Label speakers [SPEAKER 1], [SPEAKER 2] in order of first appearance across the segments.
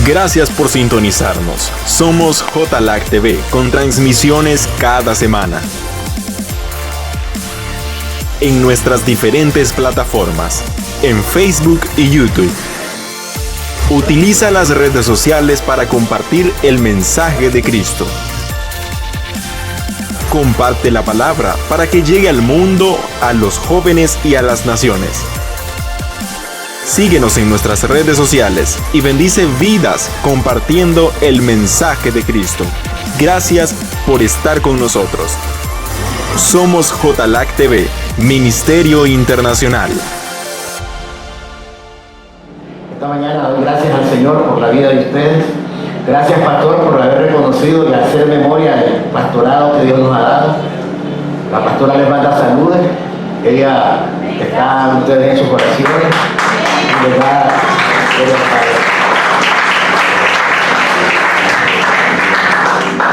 [SPEAKER 1] Gracias por sintonizarnos. Somos JLAC TV con transmisiones cada semana en nuestras diferentes plataformas, en Facebook y YouTube. Utiliza las redes sociales para compartir el mensaje de Cristo. Comparte la palabra para que llegue al mundo, a los jóvenes y a las naciones. Síguenos en nuestras redes sociales y bendice vidas compartiendo el mensaje de Cristo. Gracias por estar con nosotros. Somos JLAC TV, Ministerio Internacional.
[SPEAKER 2] Esta mañana doy gracias al Señor por la vida de ustedes. Gracias, pastor, por haber reconocido y hacer memoria del pastorado que Dios nos ha dado. La pastora les manda saludos. Ella está con ustedes en sus oraciones. Les da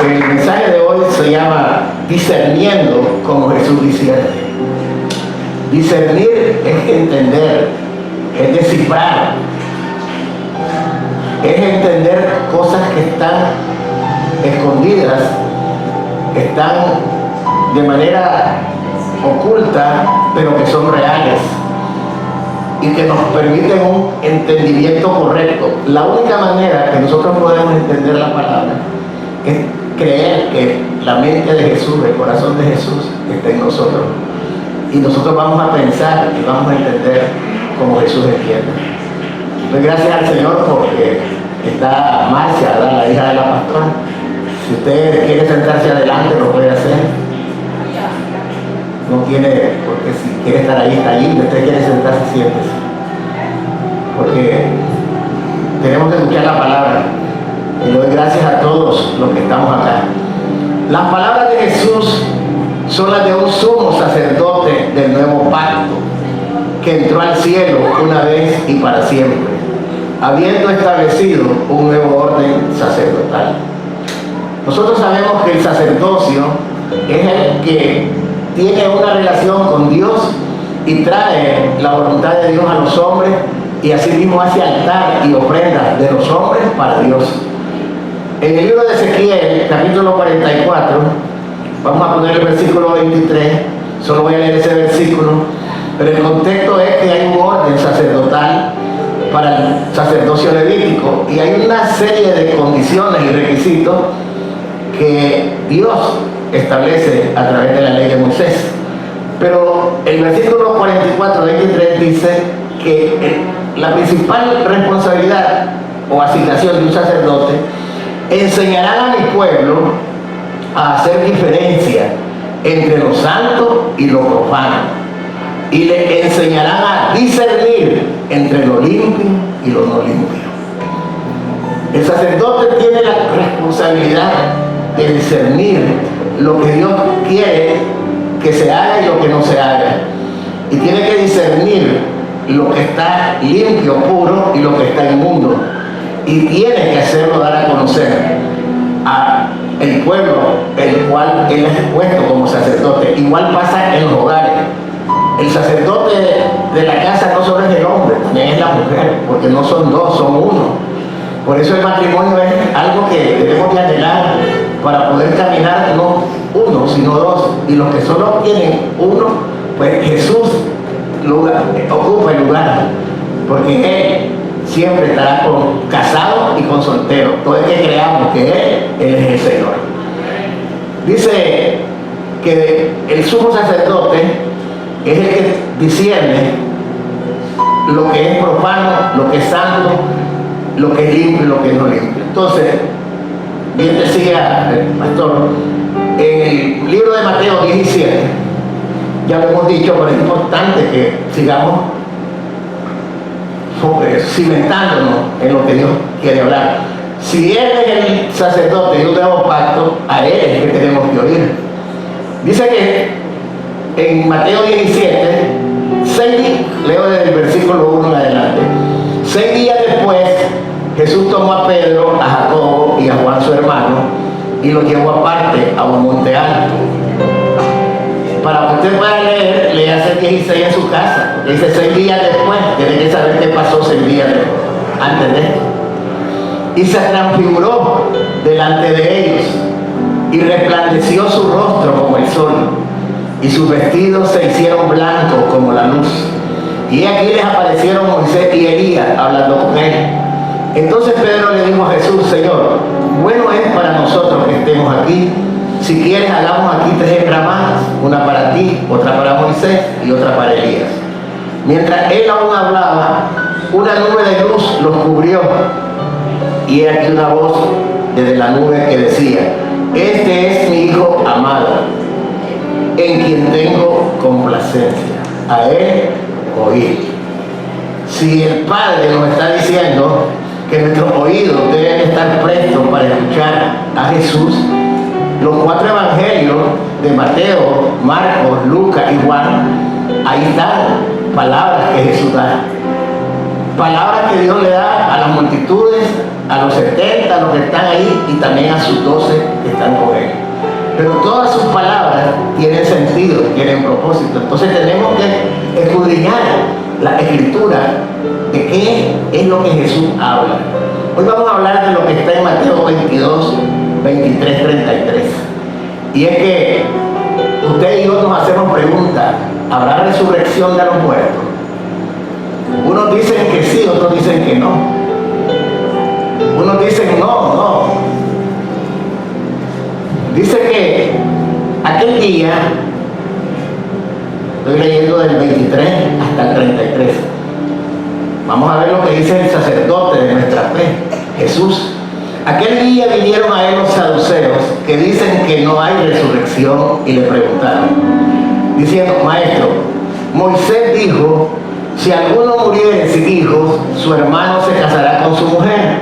[SPEAKER 2] el mensaje de hoy se llama discerniendo como Jesús discierne. Discernir es entender, es descifrar, es entender cosas que están escondidas, están de manera oculta, pero que son reales y que nos permiten un entendimiento correcto. La única manera que nosotros podemos entender la palabra es creer que la mente de Jesús, el corazón de Jesús está en nosotros. Y nosotros vamos a pensar y vamos a entender como Jesús entiende. Doy gracias al Señor porque está Marcia, la hija de la pastora. Si usted quiere sentarse adelante, lo puede hacer. No tiene, porque si quiere estar ahí, está ahí. Si usted quiere sentarse, siéntese. Porque tenemos que escuchar la palabra. Y le doy gracias a todos los que estamos acá. Las palabras de Jesús son las de un sumo sacerdote del nuevo pacto que entró al cielo una vez y para siempre, habiendo establecido un nuevo orden sacerdotal. Nosotros sabemos que el sacerdocio es el que tiene una relación con Dios y trae la voluntad de Dios a los hombres y asimismo hace altar y ofrendas de los hombres para Dios. En el libro de Ezequiel, capítulo 44, vamos a poner el versículo 23, solo voy a leer ese versículo, pero el contexto es que hay un orden sacerdotal para el sacerdocio levítico y hay una serie de condiciones y requisitos que Dios establece a través de la ley de Moisés. Pero el versículo 44-23 dice que la principal responsabilidad o asignación de un sacerdote: enseñarán a mi pueblo a hacer diferencia entre lo santo y lo profano, y le enseñarán a discernir entre lo limpio y lo no limpio. El sacerdote tiene la responsabilidad de discernir lo que Dios quiere que se haga y lo que no se haga, y tiene que discernir lo que está limpio, puro, y lo que está inmundo, y tiene que hacerlo dar a conocer a el pueblo el cual él es puesto como sacerdote. Igual pasa en los hogares. El sacerdote de la casa no solo es el hombre, también es la mujer, porque no son dos, son uno. Por eso el matrimonio es algo que debemos de anhelar para poder caminar no uno, sino dos. Y los que solo tienen uno, pues Jesús ocupa el lugar, porque Él siempre estará con casado y con soltero. Todo el que creamos que Él es el Señor. Dice que el sumo sacerdote es el que discierne lo que es profano, lo que es santo, lo que es limpio y lo que es no limpio. Entonces, bien decía el pastor, en el libro de Mateo 17, ya lo hemos dicho, pero es importante que sigamos cimentándonos en lo que Dios quiere hablar. Si Él es el sacerdote de un nuevo pacto, a Él es que tenemos que oír. Dice que en Mateo 17, leo desde el versículo 1 en adelante. 6 días después, Jesús tomó a Pedro, a Jacobo y a Juan su hermano y los llevó aparte a un monte alto. Para que usted pueda leer, lea 16 en su casa. Dice 6 días después, tiene que saber qué pasó 6 días después, antes de esto. y se transfiguró delante de ellos, y resplandeció su rostro como el sol, y sus vestidos se hicieron blancos como la luz. Y aquí les aparecieron Moisés y Elías hablando con él. Entonces Pedro le dijo a Jesús: Señor, bueno es para nosotros que estemos aquí. Si quieres, hagamos aquí 3 enramadas, una para ti, otra para Moisés y otra para Elías. Mientras él aún hablaba, una nube de luz los cubrió, y he aquí una voz desde la nube que decía: Este es mi Hijo amado, en quien tengo complacencia. A él oír. Si el Padre nos está diciendo que nuestros oídos deben estar prestos para escuchar a Jesús, los 4 evangelios de Mateo, Marcos, Lucas y Juan, ahí están palabras que Jesús da. Palabras que Dios le da a las multitudes, a los 70, a los que están ahí, y también a sus 12 que están con él. Pero todas sus palabras tienen sentido, tienen propósito. Entonces tenemos que escudriñar la escritura de qué es lo que Jesús habla. Hoy vamos a hablar de lo que está en Mateo 22, 23, 33. Y es que usted y yo nos hacemos preguntas: ¿habrá resurrección de los muertos? Unos dicen que sí, otros dicen que no. Unos dicen no. Dice que aquel día, estoy leyendo del 23 hasta el 33. Vamos a ver lo que dice el sacerdote de nuestra fe, Jesús. Aquel día vinieron a él los saduceos, que dicen que no hay resurrección, y le preguntaron, diciendo: Maestro, Moisés dijo: si alguno muriere sin hijos, su hermano se casará con su mujer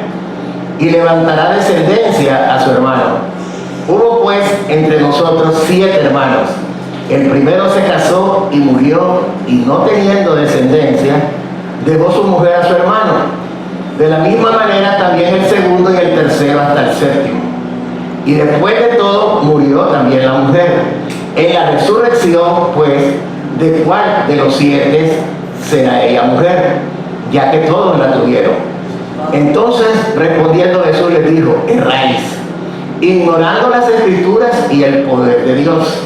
[SPEAKER 2] y levantará descendencia a su hermano. Hubo pues entre nosotros 7 hermanos. El primero se casó y murió, y no teniendo descendencia, dejó su mujer a su hermano. De la misma manera también el segundo y el tercero hasta el séptimo. Y después de todo murió también la mujer. En la resurrección, pues, ¿de cuál de los 7 será ella mujer? Ya que todos la tuvieron. Entonces, respondiendo Jesús, les dijo: erráis, ignorando las escrituras y el poder de Dios,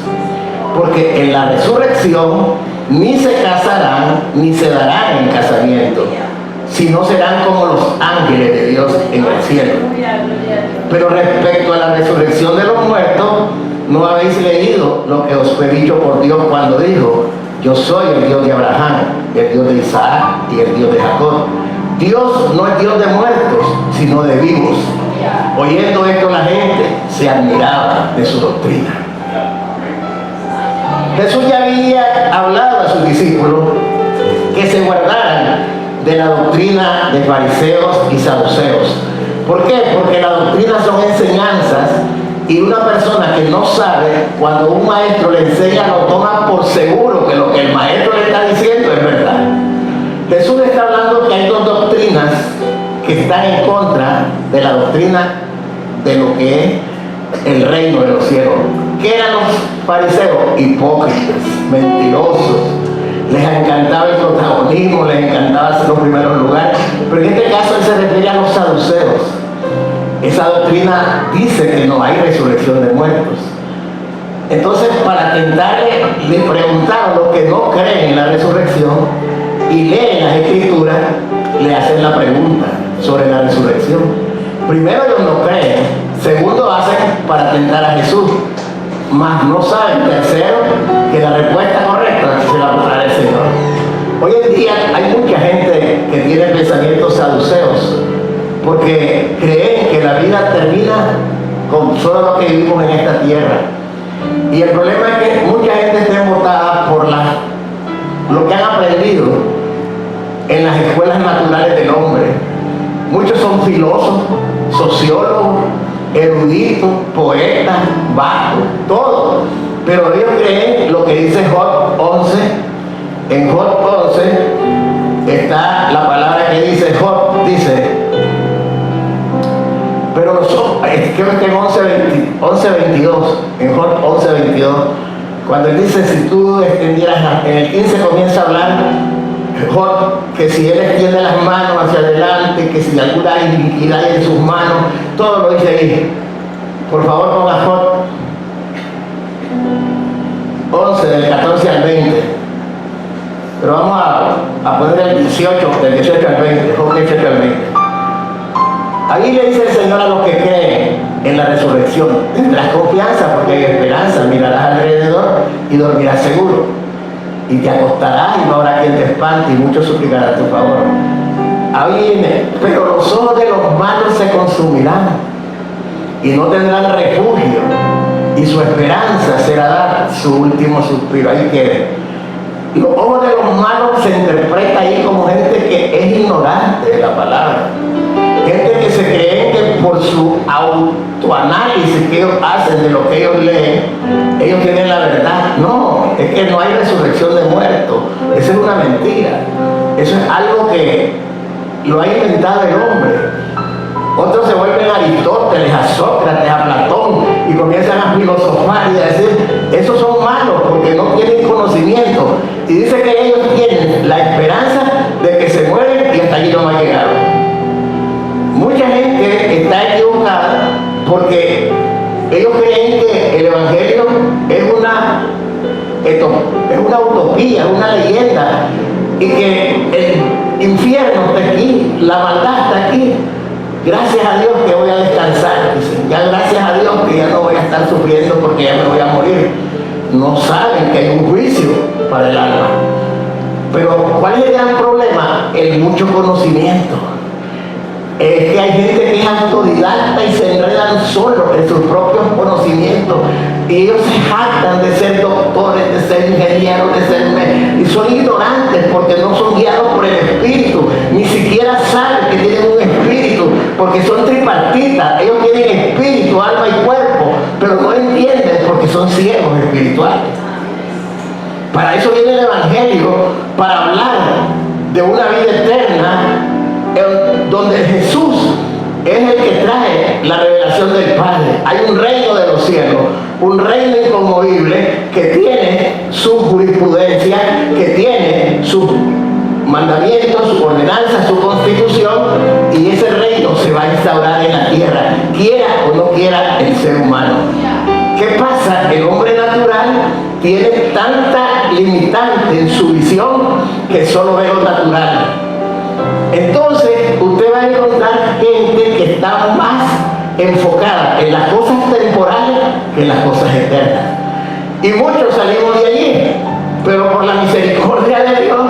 [SPEAKER 2] porque en la resurrección ni se casarán ni se darán en casamiento, sino serán como los ángeles de Dios en el cielo. Pero respecto a la resurrección de los muertos, ¿no habéis leído lo que os fue dicho por Dios cuando dijo: yo soy el Dios de Abraham, el Dios de Isaac y el Dios de Jacob? Dios no es Dios de muertos, sino de vivos. Oyendo esto, la gente se admiraba de su doctrina. Jesús ya había hablado a sus discípulos que se guardaran de la doctrina de fariseos y saduceos. ¿Por qué? Porque la doctrina son enseñanzas, y una persona que no sabe, cuando un maestro le enseña, lo toma por seguro que lo que el maestro le está diciendo es verdad. Jesús está hablando que hay 2 doctrinas que están en contra de la doctrina de lo que es el reino de los cielos. ¿Qué eran los fariseos? Hipócritas, mentirosos. Les encantaba el protagonismo, les encantaba ser los primeros lugares. Pero en este caso él se refiere a los saduceos. Esa doctrina dice que no hay resurrección de muertos. Entonces, para tentarle, le preguntaron a los que no creen en la resurrección y leen las escrituras, le hacen la pregunta sobre la resurrección. Primero, ellos no creen. Segundo, hacen para tentar a Jesús, mas no saben. Tercero, que la respuesta correcta se la va a dar el Señor. Hoy en día hay mucha gente que tiene pensamientos saduceos, porque creen que la vida termina con solo lo que vivimos en esta tierra. Y el problema es que mucha gente está embotada por lo que han aprendido en las escuelas naturales del hombre. Muchos son filósofos, sociólogos, eruditos, poetas, vagos, todo. Pero ellos creen lo que dice Job 11. En Job 11 está la palabra que dice Job, dice, pero creo que en 11:22, en Job 11:22, cuando él dice: si tú extendieras, en el 15 comienza a hablar que si él extiende las manos hacia adelante, que si alguna iniquidad hay en sus manos, todo lo dice ahí. Por favor, ponga Job 11, del 14 al 20. Pero vamos a poner el 18, del 18 al 20, Job 18 al 20. Ahí le dice el Señor a los que creen en la resurrección: tendrás confianza porque hay esperanza, mirarás alrededor y dormirás seguro. Y te acostarás y no habrá quien te espante y muchos suplicarán a tu favor. Ahí viene: pero los ojos de los malos se consumirán y no tendrán refugio, y su esperanza será dar su último suspiro. Ahí quede. Los ojos de los malos se interpreta ahí como gente que es ignorante de la palabra, gente que se cree que por su autoanálisis que ellos hacen de lo que ellos leen, ellos tienen la verdad. No, es que no hay resurrección de muertos. Esa es una mentira. Eso es algo que lo ha inventado el hombre. Otros se vuelven a Aristóteles, a Sócrates, a Platón y comienzan a filosofar y a decir: esos son malos porque no tienen conocimiento. Y dice que ellos tienen la esperanza de que se mueren y hasta allí no va a llegar. Mucha gente está equivocada porque ellos creen que el Evangelio es una utopía, una leyenda, y que el infierno está aquí, la maldad está aquí. Gracias a Dios que voy a descansar, dicen. Ya gracias a Dios que ya no voy a estar sufriendo porque ya me voy a morir. No saben que hay un juicio para el alma. Pero ¿cuál es el gran problema? El mucho conocimiento. Es que hay gente que es autodidacta y se enredan solo en sus propios conocimientos. Y ellos se jactan de ser doctores, de ser ingenieros, de ser y son ignorantes porque no son guiados por el Espíritu. Ni siquiera saben que tienen un espíritu, porque son tripartitas. Ellos tienen espíritu, alma y cuerpo, pero no entienden porque son ciegos espirituales. Para eso viene el Evangelio, para hablar de una vida eterna, donde Jesús es el que trae la revelación del Padre. Hay un reino de los cielos, un reino inconmovible que tiene su jurisprudencia, que tiene sus mandamientos, su ordenanza, su constitución, y ese reino se va a instaurar en la tierra, quiera o no quiera el ser humano. ¿Qué pasa? El hombre natural tiene tanta limitante en su visión que solo ve lo natural. Entonces usted va a encontrar gente que está más enfocada en las cosas temporales que en las cosas eternas. Y muchos salimos de allí, pero por la misericordia de Dios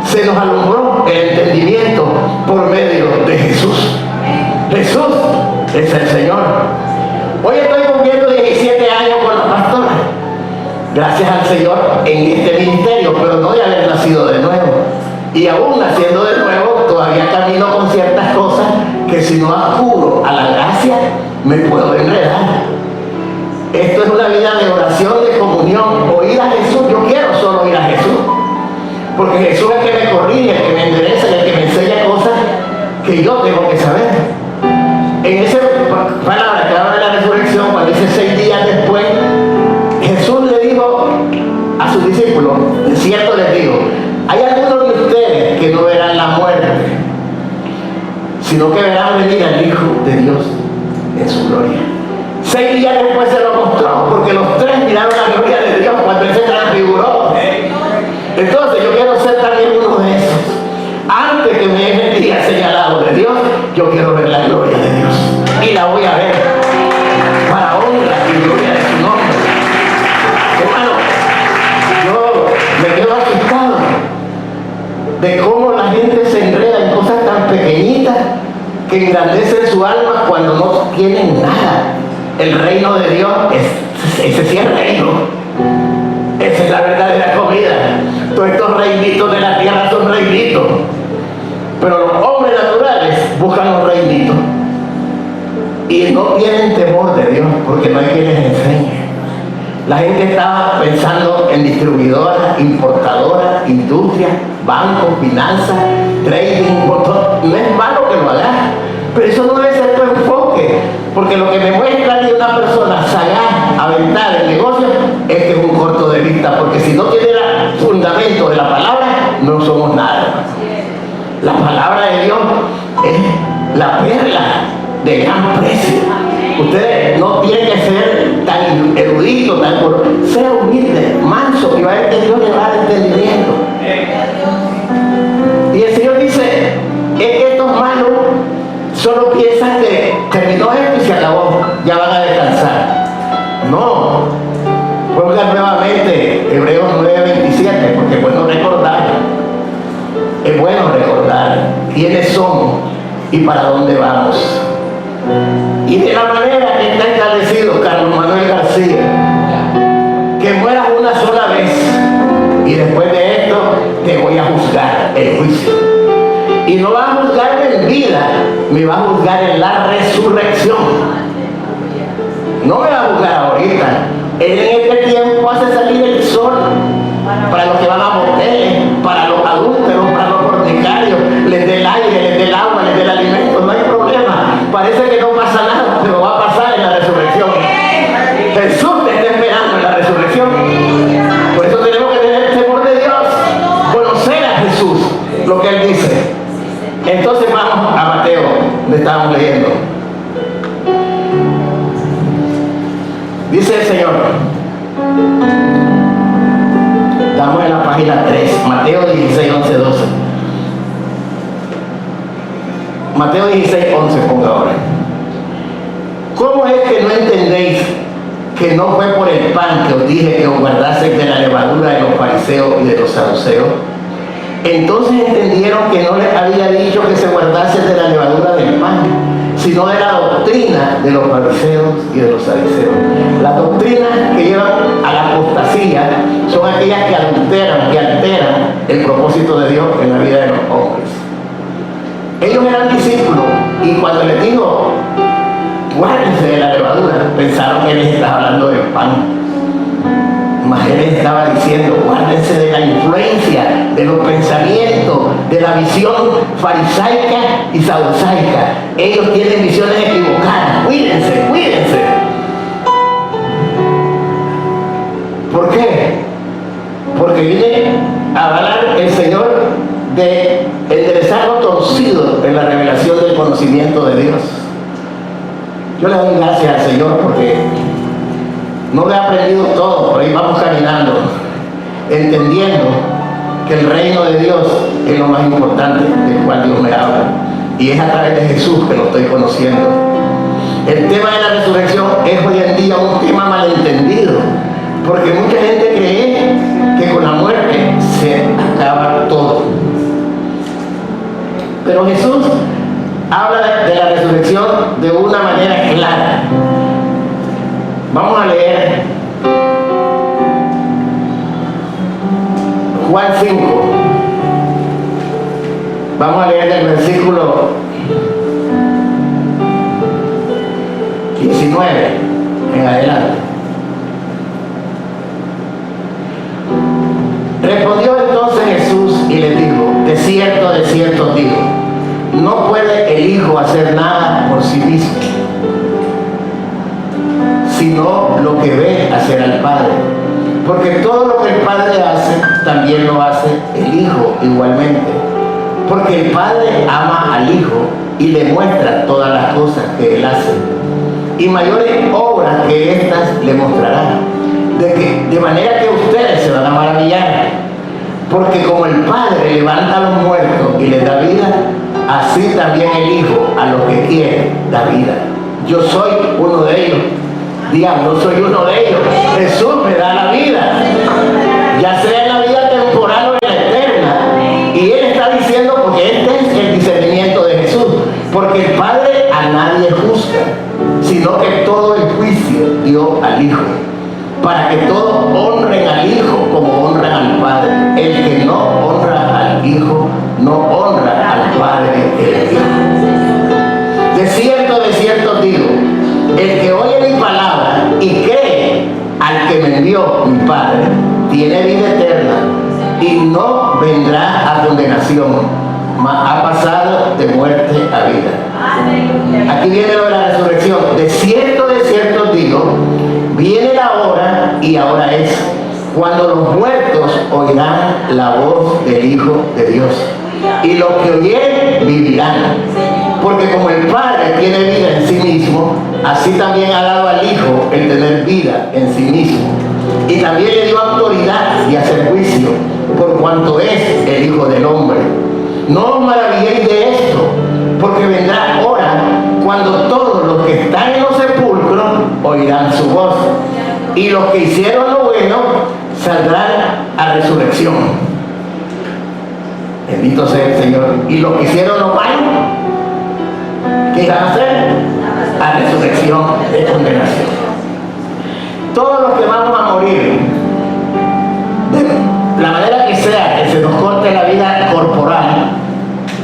[SPEAKER 2] se nos alumbró el entendimiento por medio de Jesús. Jesús es el Señor. Hoy estoy cumpliendo 17 años con la pastora, gracias al Señor en este ministerio, pero no de haber nacido de nuevo. Y aún naciendo de nuevo, todavía camino con ciertas cosas que si no acudo a la gracia, me puedo enredar. Esto es una vida de oración, de comunión, oír a Jesús. Yo quiero solo oír a Jesús, porque Jesús es el que me corrige, el que me endereza, el que me enseña cosas que yo tengo que saber. En esa palabra que habla de la resurrección, cuando dice 6 días después, Jesús le dijo a sus discípulos: de cierto les digo, hay algunos de ustedes que no verán la muerte, sino que verán venir al Hijo de Dios en su gloria. 6 días después se lo mostró, porque los 3 miraron la gloria de Dios cuando Él se transfiguró. Entonces yo quiero ser también uno de esos. Antes que me deje el día señalado de Dios, yo quiero ver la gloria de Dios. Y la voy a ver para honra y gloria de su nombre. Hermano, yo me quedo asustado de cómo la gente se enreda en cosas tan pequeñitas que engrandecen su alma cuando no tienen nada. El reino de Dios, ese sí es reino. Esa es la verdadera comida. Todos estos reinitos de la tierra son reinitos, pero los hombres naturales buscan los reinitos y no tienen temor de Dios porque no hay quien les enseñe. La gente estaba pensando en distribuidoras, importadoras, industrias, bancos, finanzas, trading, motor. No es malo que lo hagas, pero eso no debe ser tu enfoque, porque lo que me muestra de una persona sagaz, aventar el negocio, es que es un corto de vista, porque si no tiene el fundamento de la palabra, no somos nada. la perla de gran precio. Usted no tiene que ser tan erudito, tan puro. Sea humilde, manso, y va a ver que Dios le va a dar entendimiento. Y el Señor dice, es que estos malos solo piensan que terminó esto y se acabó, ya van a descansar. No, pongan nuevamente Hebreos 9:27, porque es bueno recordar. Es bueno recordar quiénes somos y para dónde vamos. Y de la manera que está establecido Carlos Manuel García, que mueras una sola vez y después de esto te voy a juzgar el juicio. Y no va a juzgarme en vida, me va a juzgar en la resurrección. No me va a juzgar ahorita. Él en este tiempo hace salir el sol para los que van a moteles, para los adúlteros, para los fornicarios, les dé el aire, les dé el agua, les dé el alimento, no hay problema. Parece que no pasa nada, pero va a pasar en la resurrección. Jesús te está esperando en la resurrección. Por eso tenemos que tener el temor de Dios, conocer a Jesús, lo que Él dice. Entonces vamos a Mateo, donde estábamos leyendo. Dice el Señor, estamos en la página 3, Mateo 16, 11, 12. Mateo 16, 11, ponga ahora. ¿Cómo es que no entendéis que no fue por el pan que os dije que os guardaseis de la levadura de los fariseos y de los saduceos? Entonces entendieron que no les había dicho que se guardasen de la levadura del pan, sino de la doctrina de los fariseos y de los saduceos. Las doctrinas que llevan a la apostasía son aquellas que alteran el propósito de Dios en la vida de los hombres. Ellos eran discípulos y cuando les dijo guárdense de la levadura, pensaron que Él les estaba hablando del pan. Mas Él les estaba diciendo, guárdense de la influencia, de los pensamientos, de la visión farisaica y saducaica. Ellos tienen visiones equivocadas. Cuídense, cuídense. ¿Por qué? Porque viene a hablar el Señor de enderezar lo torcido en la revelación del conocimiento de Dios. Yo le doy gracias al Señor porque no lo he aprendido todo, por ahí vamos caminando, entendiendo que el reino de Dios es lo más importante del cual Dios me habla. Y es a través de Jesús que lo estoy conociendo. El tema de la resurrección es hoy en día un tema malentendido, porque mucha gente cree que con la muerte se acaba todo. Pero Jesús habla de la resurrección de una manera clara. Vamos a leer Juan 5. Vamos a leer el versículo 19 en adelante. Respondió entonces Jesús y les dijo, de cierto os digo, no puede el Hijo hacer nada por sí mismo, sino lo que ve hacer al Padre. Porque todo lo que el Padre hace, también lo hace el Hijo igualmente. Porque el Padre ama al Hijo y le muestra todas las cosas que Él hace. Y mayores obras que estas le mostrará. De manera que ustedes se van a maravillar. Porque como el Padre levanta a los muertos y les da vida, así también el Hijo a los que quiere da vida. Yo soy uno de ellos. Digan, no soy uno de ellos. Jesús me da la vida, ya sea en la vida temporal o en la eterna. Y Él está diciendo, porque este es el discernimiento de Jesús, porque el Padre a nadie juzga, sino que todo el juicio dio al Hijo, para que todos honren al Hijo como honran al Padre. El que no honra al Hijo no honra al Padre el Hijo. De cierto digo, el que oye mi palabra y cree al que me envió mi Padre, tiene vida eterna y no vendrá a condenación, mas ha pasado de muerte a vida. Aquí viene lo de la resurrección. De cierto digo, viene la hora y ahora es, cuando los muertos oirán la voz del Hijo de Dios. Y los que oyeren vivirán. Porque como el Padre tiene vida en sí mismo, así también ha dado al Hijo el tener vida en sí mismo. Y también le dio autoridad y hacer juicio, por cuanto es el Hijo del Hombre. No os maravilléis de esto, porque vendrá hora cuando todos los que están en los sepulcros oirán su voz, y los que hicieron lo bueno saldrán a resurrección. Bendito sea el Señor. Y los que hicieron lo malo, ¿qué irán a hacer? A resurrección de condenación. Todos los que vamos a morir, de la manera que sea que se nos corte la vida corporal,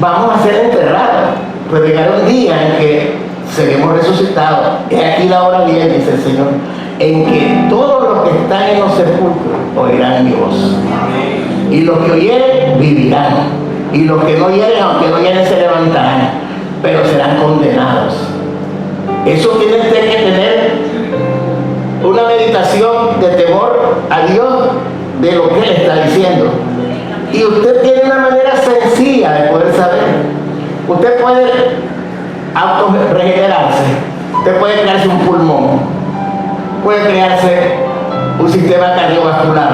[SPEAKER 2] vamos a ser enterrados, pero llegará un día en que seremos resucitados. Y aquí la hora viene, dice el Señor, en que todos los que están en los sepulcros oirán mi voz. Y los que oyeren vivirán, y los que no oyeren, aunque no oyeren, se levantarán, pero serán condenados. Eso tiene usted que tener una meditación de temor a Dios de lo que Él está diciendo. Y usted tiene una manera sencilla de poder saber. Usted puede autorregenerarse, usted puede crearse un pulmón, puede crearse un sistema cardiovascular,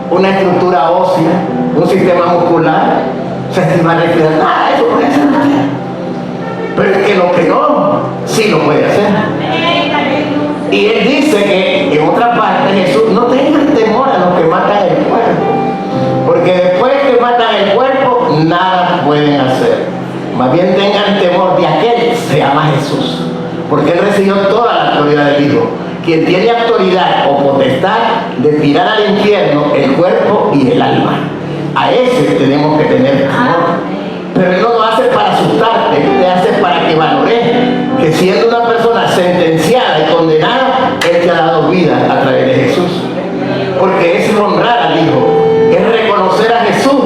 [SPEAKER 2] una estructura ósea, un sistema muscular, sistema respiratorio. Nada, eso puede hacer usted. Pero es que lo que no, sí lo puede hacer. Y Él dice que en otra parte Jesús: no tengan temor a los que matan el cuerpo, porque después que matan el cuerpo nada pueden hacer. Más bien tengan temor de aquel, se llama Jesús, porque Él recibió toda la autoridad del Hijo, quien tiene autoridad o potestad de tirar al infierno el cuerpo y el alma. A ese tenemos que tener temor. Pero Él no lo hace para asustarte, Él te hace para que valores que siendo una persona sentenciada y condenada, Él te ha dado vida a través de Jesús. Porque es honrar al Hijo, es reconocer a Jesús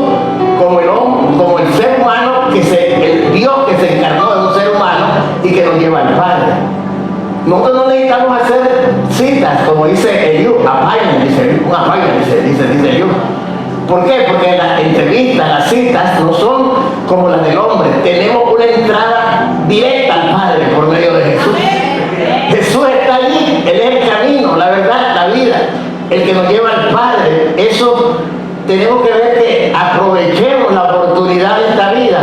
[SPEAKER 2] como el hombre, como el ser humano, el Dios que se encarnó de un ser humano y que nos lleva al Padre. Nosotros no necesitamos hacer citas, como dice Eliú, un appointment, dice Eliú. ¿Por qué? Porque las entrevistas, las citas no son como las del hombre. Tenemos una entrada directa al Padre por medio de Jesús. Jesús está allí, Él es el camino, la verdad, la vida, el que nos lleva al Padre. Eso tenemos que ver, que aprovechemos la oportunidad de esta vida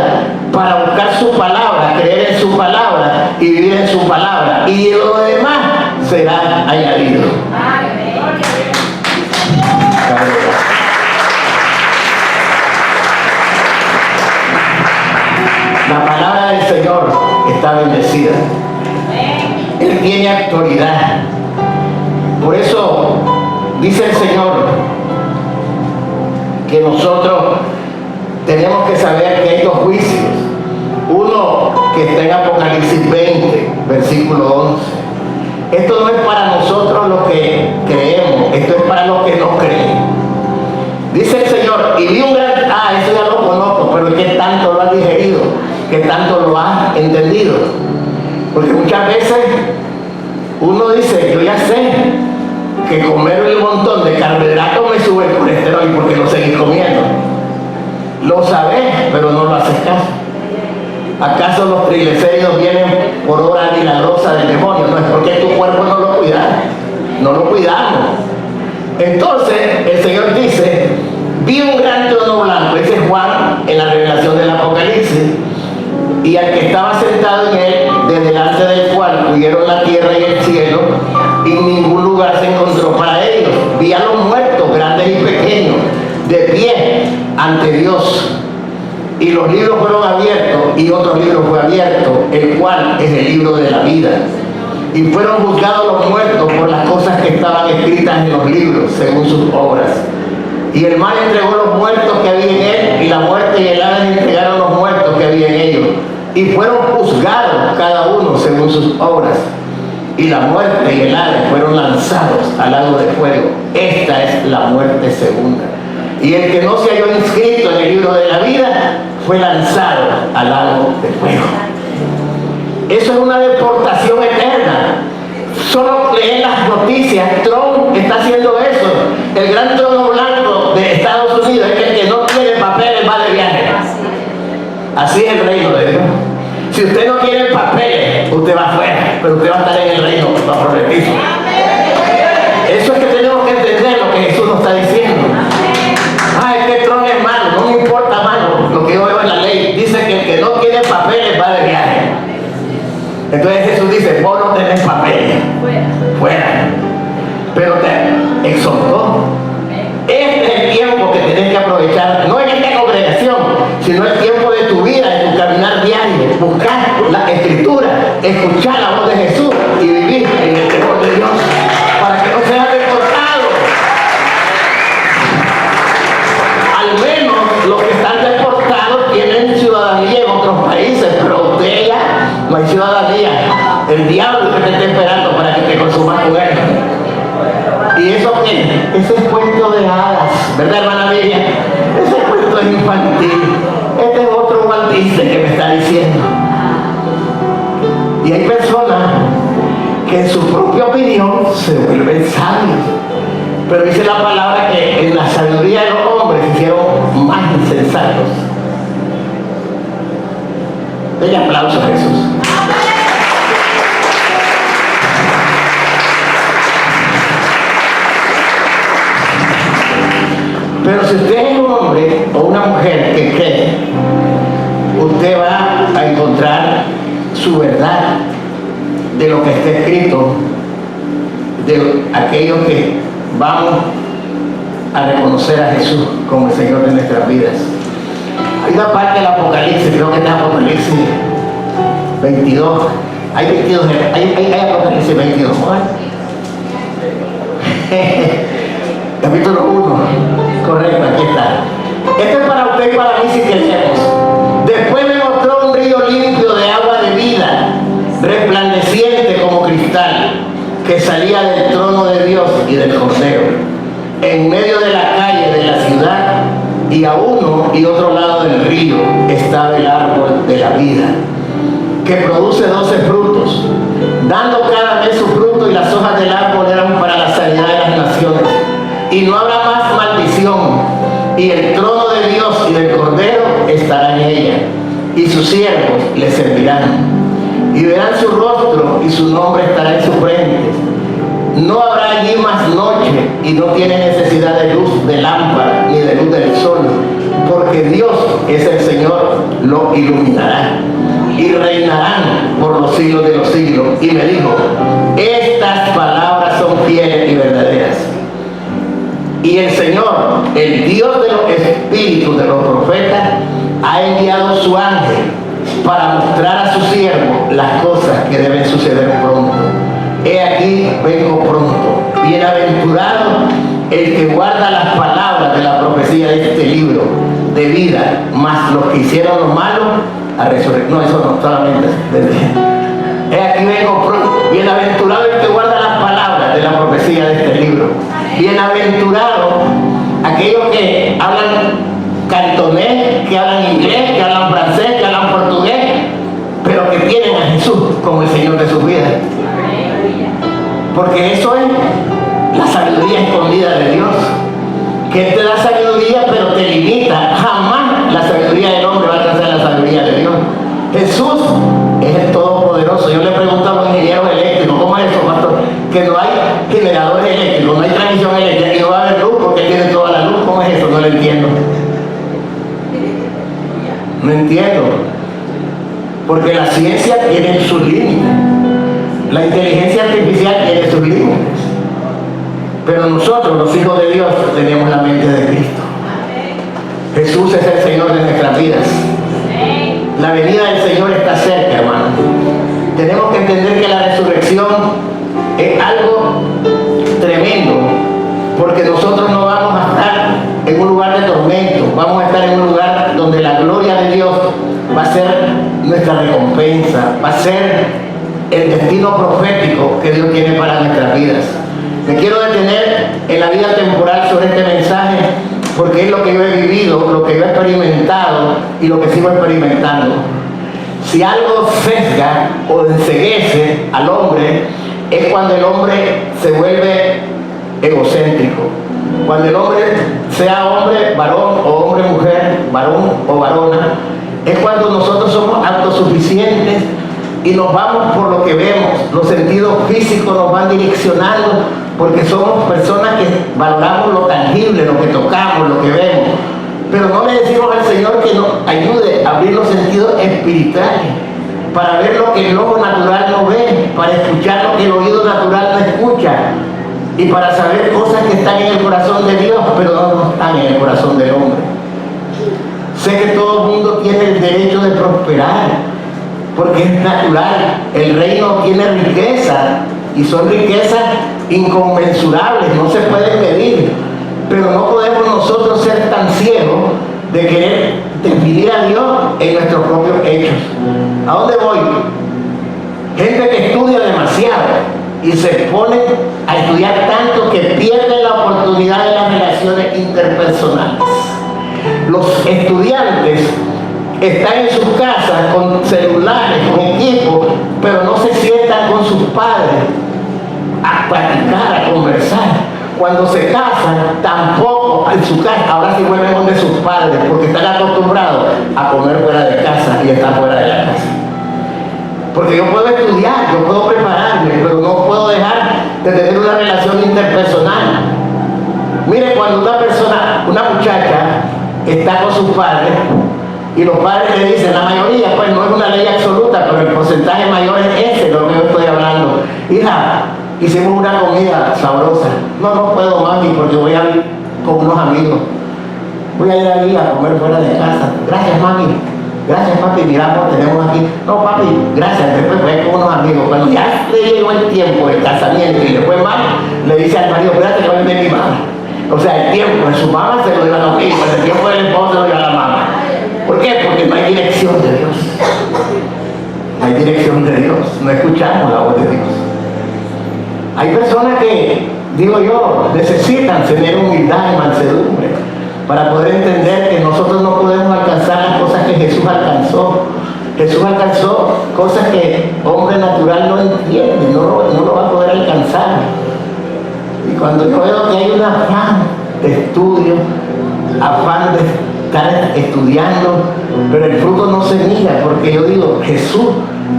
[SPEAKER 2] para buscar su palabra, creer en su palabra y vivir en su palabra. Y lo demás será añadido. La palabra del Señor está bendecida. Él tiene autoridad. Por eso dice el Señor que nosotros tenemos que saber que hay dos juicios. Uno que está en Apocalipsis 20, versículo 11. Esto no es para nosotros los que creemos, esto es para los que no creen. Dice el Señor: y vi un gran... eso ya lo conozco, pero es que tanto lo has digerido, que tanto lo has entendido. Porque muchas veces uno dice: yo ya sé que comer un montón de carbohidratos me sube el colesterol, y porque lo seguís comiendo. Lo sabes, pero no lo haces caso. ¿Acaso los triglicéridos vienen por obra milagrosa del demonio? No, es porque tu cuerpo no lo cuida, no lo cuidamos. Entonces el Señor dice: vi un gran trono blanco, ese es Juan en la revelación del Apocalipsis, y al que estaba sentado en él, de delante del cual huyeron la tierra y el cielo, y ningún lugar se encontró para ellos. Vi a los muertos, grandes y pequeños, de pie ante Dios, y los libros fueron abiertos, y otro libro fue abierto, el cual es el libro de la vida. Y fueron juzgados los muertos por las cosas que estaban escritas en los libros, según sus obras. Y el mal entregó los muertos que había en él, y la muerte y el Hades entregaron los muertos que había en ellos. Y fueron juzgados cada uno según sus obras. Y la muerte y el Hades fueron lanzados al lago de fuego. Esta es la muerte segunda. Y el que no se halló inscrito en el libro de la vida fue lanzado al lago de fuego. Eso es una deportación eterna. Solo leen las noticias. Trump está haciendo eso. El gran trono blanco de Estados Unidos es que el que no tiene papeles va de viaje. Así es el reino de Dios. Si usted no tiene papeles, usted va afuera, pero usted va a estar en el reino, lo profetizo. Eso es que tenemos que entender lo que Jesús nos está diciendo. Ay, que el trono es malo, no me importa malo. Lo que yo veo en la ley dice que el que no tiene papeles va de viaje. Entonces Jesús dice, vos no tenés papeles, fuera. Pero te exhortó. Este es el tiempo que tenés que aprovechar, no en esta congregación, sino el tiempo de tu vida, en tu caminar diario, buscar la Escritura, escuchar la voz de Jesús y vivir en el temor de Dios, para que no seas deportado. Al menos los que están deportados tienen ciudadanía en otros países, pero usted ya no hay ciudadanía. El diablo es que te está esperando para que te consumas con él. ¿Y eso qué? Ese es cuento de hadas, ¿verdad, hermana Miriam? Ese cuento es infantil. Este es otro Walt Disney que me está diciendo. Y hay personas que en su propia opinión se vuelven sabios. Pero dice la palabra que en la sabiduría de los hombres se hicieron más insensatos. Denle aplauso a Jesús. Pero si usted es un hombre o una mujer que cree, usted va a encontrar su verdad de lo que está escrito, de aquello que vamos a reconocer a Jesús como el Señor de nuestras vidas. Hay una parte del Apocalipsis, creo que está Apocalipsis 22. Hay 22, hay Apocalipsis 22, ¿no? Capítulo 1. Correcto, aquí está. Esto es para usted y para mí si queremos. Después me mostró un río limpio de agua de vida, resplandeciente como cristal, que salía del trono de Dios y del Cordero, en medio de la calle de la ciudad, y a uno y otro lado del río estaba el árbol de la vida, que produce 12 frutos, dando cada mes su fruto, y las hojas del árbol eran para la sanidad de las naciones. Y no habrá más maldición, y el trono de Dios y del Cordero estará en ella, y sus siervos le servirán, y verán su rostro, y su nombre estará en su frente. No habrá allí más noche, y no tiene necesidad de luz de lámpara, ni de luz del sol, porque Dios es el Señor, lo iluminará, y reinarán por los siglos de los siglos. Y me dijo, estas palabras son fieles y verdaderas. Y el Señor, el Dios de los espíritus de los profetas, ha enviado su ángel para mostrar a su siervo las cosas que deben suceder pronto. He aquí, vengo pronto. Bienaventurado el que guarda las palabras de la profecía de este libro de vida, mas los que hicieron lo malo a resurrección. No, eso no, solamente. He aquí, vengo pronto. Bienaventurado el que guarda las palabras de la profecía de este libro. Bienaventurado aquellos que hablan cantonés, que hablan inglés, que hablan francés, que hablan portugués, pero que tienen a Jesús como el Señor de sus vidas. Porque eso es la sabiduría escondida de Dios. Que Él te da sabiduría, pero te limita. Jamás la sabiduría del hombre va a alcanzar la sabiduría de Dios. Jesús es el Todopoderoso. Yo le pregunto a los ingenieros eléctricos, ¿cómo es eso, pastor? Que no hay generadores eléctricos, no hay transmisión eléctrica, y no va a haber luz porque tiene toda la luz. ¿Cómo es eso? No lo entiendo. No entiendo. Porque la ciencia tiene sus límites. La inteligencia artificial tiene sus límites. Pero nosotros, los hijos de Dios, tenemos la mente de Cristo. Jesús es el Señor de nuestras vidas. La venida del Señor está cerca, hermano. Tenemos que entender que la resurrección es algo tremendo, porque nosotros no vamos a estar en un lugar de tormento, vamos a estar en un lugar donde la gloria de Dios va a ser nuestra recompensa, va a ser el destino profético que Dios tiene para nuestras vidas. Me quiero detener en la vida temporal sobre este mensaje, porque es lo que yo he vivido, lo que yo he experimentado y lo que sigo experimentando. Si algo sesga o enceguece al hombre, es cuando el hombre se vuelve egocéntrico. Cuando el hombre, sea hombre, varón o hombre, mujer, varón o varona, Es cuando nosotros somos autosuficientes y nos vamos por lo que vemos. Los sentidos físicos nos van direccionando porque somos personas que valoramos lo tangible, lo que tocamos, lo que vemos. Pero no le decimos al Señor que nos ayude a abrir los sentidos espirituales para ver lo que el ojo natural no ve, para escuchar lo que el oído natural no escucha y para saber cosas que están en el corazón de Dios, pero no están en el corazón del hombre. Sé que todo el mundo tiene el derecho de prosperar, porque es natural. El reino tiene riqueza, y son riquezas inconmensurables, no se pueden medir. Pero no podemos nosotros ser tan ciegos de querer definir a Dios en nuestros propios hechos. ¿A dónde voy? Gente que estudia demasiado y se pone a estudiar tanto que pierden la oportunidad de las relaciones interpersonales. Los estudiantes están en sus casas con celulares, con equipos, pero no se sientan con sus padres a platicar, a conversar. Cuando se casan, tampoco en su casa, ahora se vuelven donde sus padres, porque están acostumbrados a comer fuera de casa y estar fuera de la casa. Porque yo puedo estudiar, yo puedo prepararme, pero no puedo dejar de tener una relación interpersonal. Mire, cuando una persona, una muchacha, está con sus padres y los padres le dicen, la mayoría, pues no es una ley absoluta, pero el porcentaje mayor es ese, de lo que yo estoy hablando. Hija, hicimos una comida sabrosa. No puedo, mami, porque voy a ir con unos amigos. Voy a ir ahí a comer fuera de casa. Gracias, mami. Gracias, papi. Miramos, tenemos aquí. No, papi, gracias. Después voy a ir con unos amigos. Cuando ya le llegó el tiempo del casamiento y le fue mal, le dice al marido, espérate que va a venir mi mamá. O sea, el tiempo de su mamá se lo dio a los hijos, el tiempo del esposo se lo dio a la mamá. ¿Por qué? Porque no hay dirección de Dios. No hay dirección de Dios. No escuchamos la voz de Dios. Hay personas que, digo yo, necesitan tener humildad y mansedumbre para poder entender que nosotros no podemos alcanzar las cosas que Jesús alcanzó. Jesús alcanzó cosas que hombre natural no entiende, no lo va a poder alcanzar. Y cuando yo veo que hay un afán de estudio, afán de estar estudiando, pero el fruto no se mira, porque yo digo, Jesús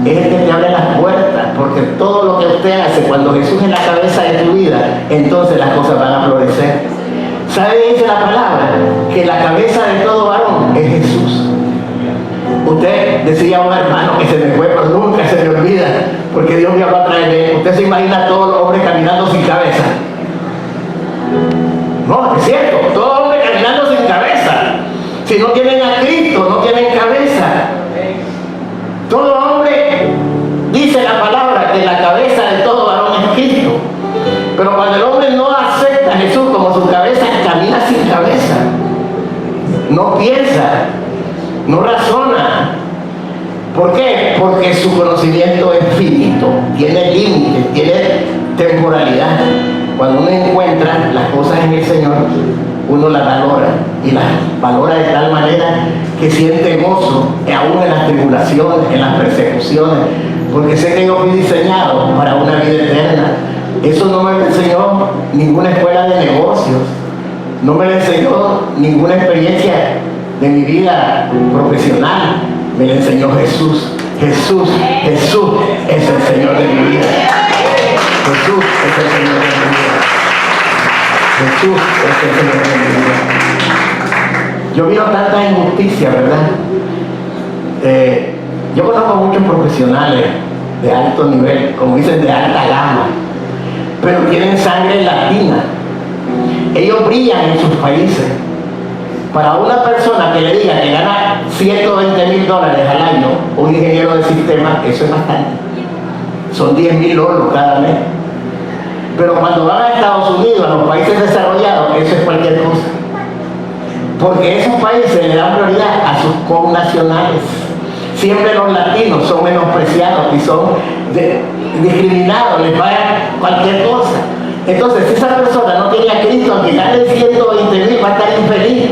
[SPEAKER 2] es el que te abre las puertas, porque todo lo que usted hace, cuando Jesús es la cabeza de tu vida, entonces las cosas van a florecer. ¿Sabe? Dice la palabra que la cabeza de todo varón es Jesús. Usted decía a un hermano que se me fue, pero nunca se me olvida, porque Dios me va a traer. Usted se imagina a todos los hombres caminando sin cabeza. No, es cierto, todo hombre caminando sin cabeza. Si no tienen a Cristo, no tienen cabeza. Todo hombre, dice la palabra, que la cabeza de todo varón es Cristo. Pero cuando el hombre no acepta a Jesús como su cabeza, camina sin cabeza. No piensa, no razona. ¿Por qué? Porque su conocimiento es finito, tiene límites, tiene temporalidad. Cuando uno encuentra las cosas en el Señor, uno las valora, y las valora de tal manera que siente gozo, aún en las tribulaciones, en las persecuciones, porque sé que yo fui diseñado para una vida eterna. Eso no me lo enseñó ninguna escuela de negocios, no me lo enseñó ninguna experiencia de mi vida profesional, me lo enseñó Jesús. Jesús es el Señor de mi vida. Jesús es el Señor de mi vida. Jesús es el Señor de mi vida. Yo veo tanta injusticia, ¿verdad? Yo conozco muchos profesionales de alto nivel, como dicen, de alta gama, pero tienen sangre latina. Ellos brillan en sus países. Para una persona que le diga que gana $120,000 al año, un ingeniero de sistemas, eso es bastante. Son 10,000 lolos cada mes. Pero cuando van a Estados Unidos, a los países desarrollados, eso es cualquier cosa. Porque esos países le dan prioridad a sus connacionales. Siempre los latinos son menospreciados y son discriminados, les pagan cualquier cosa. Entonces, si esa persona no tiene a Cristo, aunque gane 120,000, va a estar infeliz.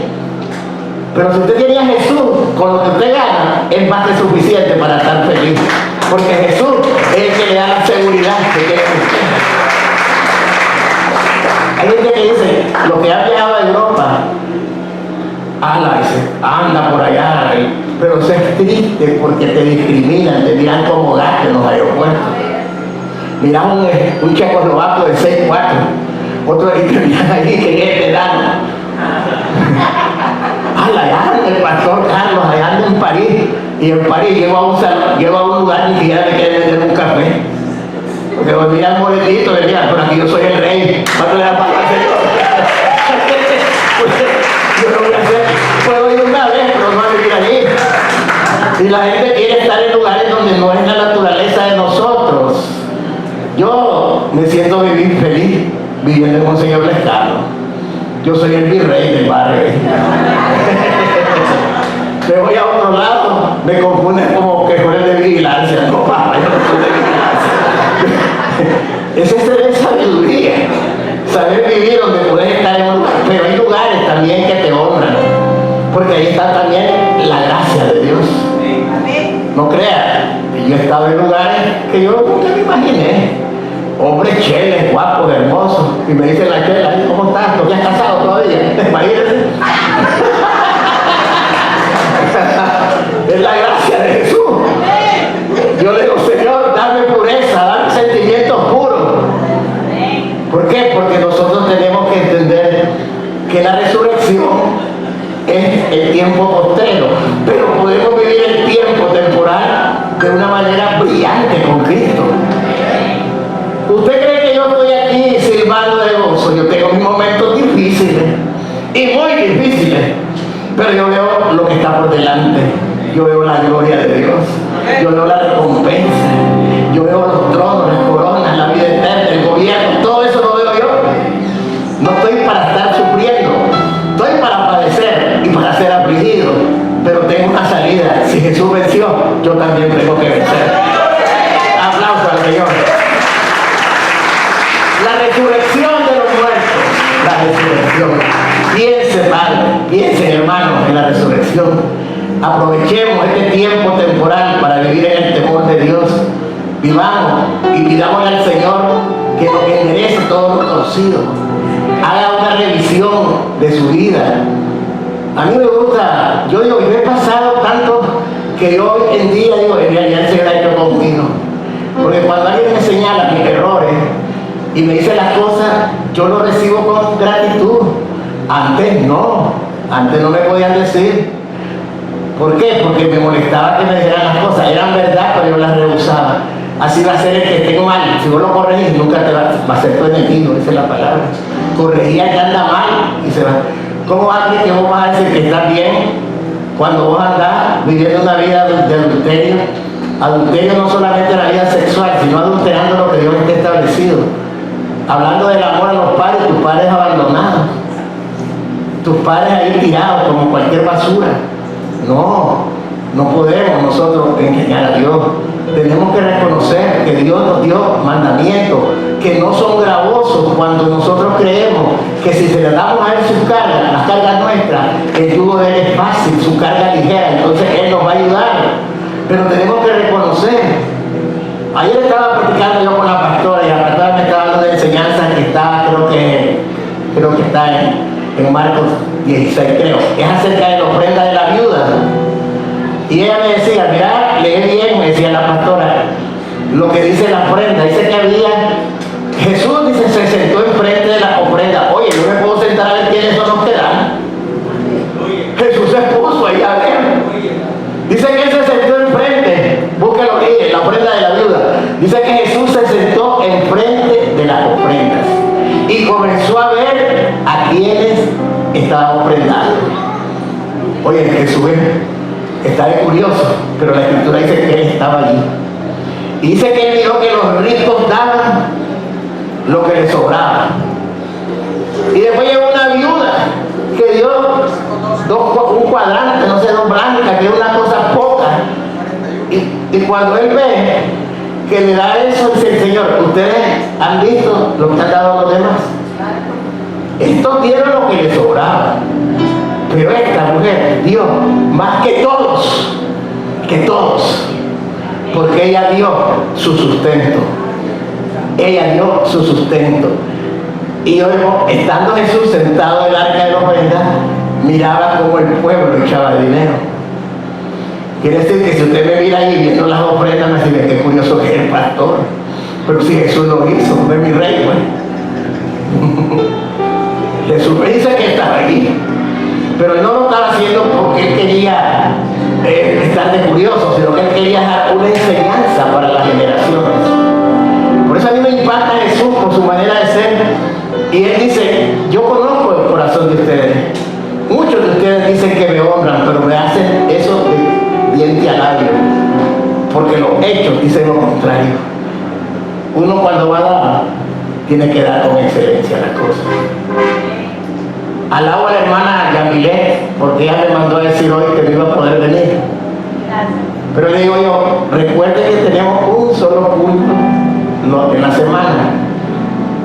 [SPEAKER 2] Pero si usted tiene a Jesús, con lo que usted gana, es más que suficiente para estar feliz. Porque Jesús es el que le da la seguridad de que es usted. Hay gente que dice, los que han viajado a Europa, dice, anda por allá, Pero eso es triste porque te discriminan, te miran como gato en los aeropuertos. Mirás un checoslovaco de 6'4", otro italiano ahí que es verano. Allá anda el pastor Carlos, allá anda en París, y en París llego a un lugar ni siquiera me quieren vender un café. Porque me miran moretito, me miran, por aquí yo soy el rey, ¿cuánto le da para el Señor? Yo lo voy a hacer, puedo ir una vez, pero no a vivir allí. Y la gente quiere estar en lugares donde no es la naturaleza de nosotros. Yo me siento vivir feliz viviendo en Monseñor Lescano. Yo soy el virrey del barrio. Me voy a otro lado, me confunden como que con el de vigilancia. No, papá, yo no soy de vigilancia. Ese es tener sabiduría. Saber vivir donde puedes estar en un lugar. Pero hay lugares también que te honran. Porque ahí está también la gracia de Dios. No creas. Yo he estado en lugares que yo nunca me imaginé. Hombres cheles, guapos, hermosos. Y me dicen la chela, ¿cómo estás? ¿No te has casado todavía? Imagínense. Es la gracia de Jesús. Yo le digo, Señor, dame pureza, dame sentimientos puros. ¿Por qué? Porque nosotros tenemos que entender que la resurrección es el tiempo postrero, pero podemos vivir el tiempo temporal de una manera brillante con Cristo. ¿Usted cree que yo estoy aquí silbando de gozo? Yo tengo mis momentos difíciles y muy difíciles, pero yo veo lo que está por delante. Yo veo la gloria de Dios, yo veo la recompensa, yo veo los tronos, las coronas, la vida eterna, el gobierno. Todo eso lo veo yo. No estoy para estar sufriendo, estoy para padecer y para ser afligido, pero tengo una salida. Si Jesús venció, yo también tengo que vencer. Aplauso al Señor. La resurrección de los muertos, la resurrección. Piense, Padre, piensen, hermanos, en la resurrección. Aprovechemos este tiempo temporal para vivir en el temor de Dios. Vivamos y pidámosle al Señor que nos enderece todo lo torcido. Haga una revisión de su vida. A mí me gusta, yo he pasado tanto que yo hoy en día digo, en realidad el Señor ha hecho conmigo. Porque cuando alguien me señala mis errores y me dice las cosas, yo lo recibo con gratitud. Antes no me podían decir. ¿Por qué? Porque me molestaba que me dijeran las cosas. Eran verdad, pero yo las rehusaba. Así va a ser el que esté mal. Si vos lo corregís, nunca te va a ser tu enemigo, esa es la palabra. Corregía que anda mal y se va. ¿Cómo alguien que vos vas a decir que está bien cuando vos andás viviendo una vida de adulterio? Adulterio no solamente la vida sexual, sino adulterando lo que Dios te ha establecido. Hablando del amor a los padres, tus padres abandonados, tus padres ahí tirados como cualquier basura. No podemos nosotros engañar a Dios. Tenemos que reconocer que Dios nos dio mandamientos que no son gravosos cuando nosotros creemos que si se le damos a Él sus cargas, las cargas nuestras, el yugo de Él es fácil, su carga ligera, entonces Él nos va a ayudar. Pero tenemos que reconocer. Ayer estaba platicando yo con la pastora y la pastora me estaba hablando de enseñanzas que está, creo que está en Marcos 16, creo. Es acerca de la ofrenda de la viuda. Y ella me decía, mira, lee bien, me decía la pastora, lo que dice la ofrenda. Dice que Jesús dice, se sentó enfrente de la ofrenda. Oye, yo me puedo sentar a ver quiénes son los que dan. Jesús se puso ahí a ver. Dice que Él se sentó enfrente. Búsquelo ahí, la ofrenda de la viuda. Dice que Jesús se sentó enfrente de las ofrendas y comenzó a ver a quienes estaban ofrendando. Oye, Jesús está de curioso, pero la Escritura dice que Él estaba allí. Y dice que Él vio que los ricos daban lo que les sobraba. Y después llegó una viuda que dio un cuadrante, no sé, dos blancas, que es una cosa poca. Y cuando Él ve que le da eso, dice el Señor, ¿ustedes han visto lo que han dado a los demás? Estos dieron lo que les sobraba. Pero esta mujer dio más que todos, porque ella dio su sustento. Y yo, estando Jesús sentado en el arca de la ofrenda, miraba como el pueblo echaba dinero. Quiere decir que si usted me mira ahí viendo las ofrendas, me dice, qué curioso que es el pastor. Pero si Jesús lo hizo, no es mi rey, pues. Jesús me dice que estaba allí. Pero él no lo estaba haciendo porque él quería estar de curioso, sino que él quería dar una enseñanza para las generaciones. Por eso a mí me impacta Jesús por su manera de ser. Y él dice, yo conozco el corazón de ustedes. Muchos de ustedes dicen que me honran, pero me hacen eso de diente a labio. Porque los hechos dicen lo contrario. Uno cuando va a dar, tiene que dar con excelencia las cosas. Alabo a la hermana Yamilet, porque ella me mandó a decir hoy que no iba a poder venir. Pero le digo yo, recuerde que tenemos un solo culto en la semana.